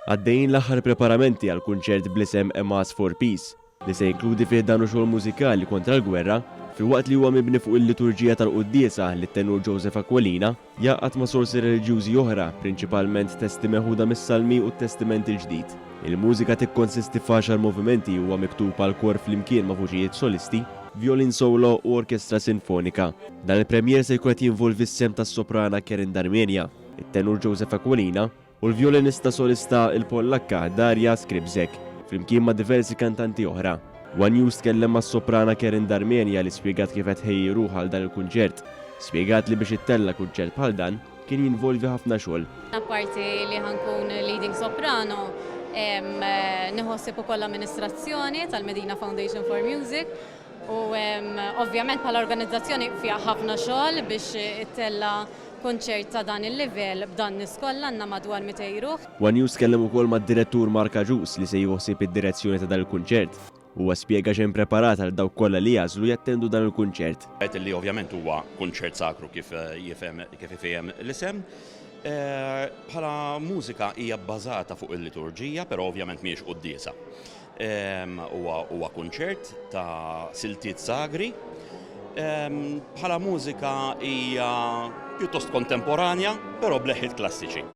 Għaddejjin l-aħħar preparamenti għal kunċert bl-isem A Mass for Peace li se jinkludi fih dan xogħol mużikali kontra l-gwerra filwaqt li huwa mibni fuq il-liturġija tal-Quddiesa li t-tenur Joseph Aquilina jaqgħad ma' sorsi reliġjużi oħra, prinċipalment testi meħuda mis-Salmi u t-Testiment il-ġdid. Il-mużika tikkonsisti f'għaxar movimenti huwa miktub għal kor flimkien ma' vuċijiet solisti, violin solo u orkestra sinfonika. Dan il-premjer se jkun qed jinvolvi s-sem tas-soprana Karen Darmenja, it-tenur Joseph Aquilina u l-violinista solista il-Pollakka Darja Skribzek, flimkien ma' diversi kantanti oħra. One News tkellem ma' soprana Karen Darmenja li spjegat kif qed ħejji ruħha għal dan il-kunċert. Spjegat li biex ittella kunċert bħal dan kien jinvolvi ħafna xogħol. Apparti li ħankun leading soprano, nħossib ukoll l-amministrazzjoni tal-Medina Foundation for Music u ovvjament bħala organizzazzjoni fiha ħafna xogħol biex ittella kunċert ta' dan il-livell b'dan niskolla għandna madwar 200 ruħ. One News tkellem ukoll mad-direttur Marka Ġus li se jħossib id-direzzjoni ta' dan il-kunċert. Huwa spjega xejn preparat għal dawk kollha li jażlu jattendu dan il-kunċert. Qed li ovvjament huwa kunċert sakru kif ifhem l-isem. Bħala mużika hija bbażata fuq il-liturġija, però ovvjament mhijiex quddiesa. Huwa kunċert ta' siltiet sagri. Bħala mużika hija pjuttost kontemporanja, però bleħħiet klassiċi.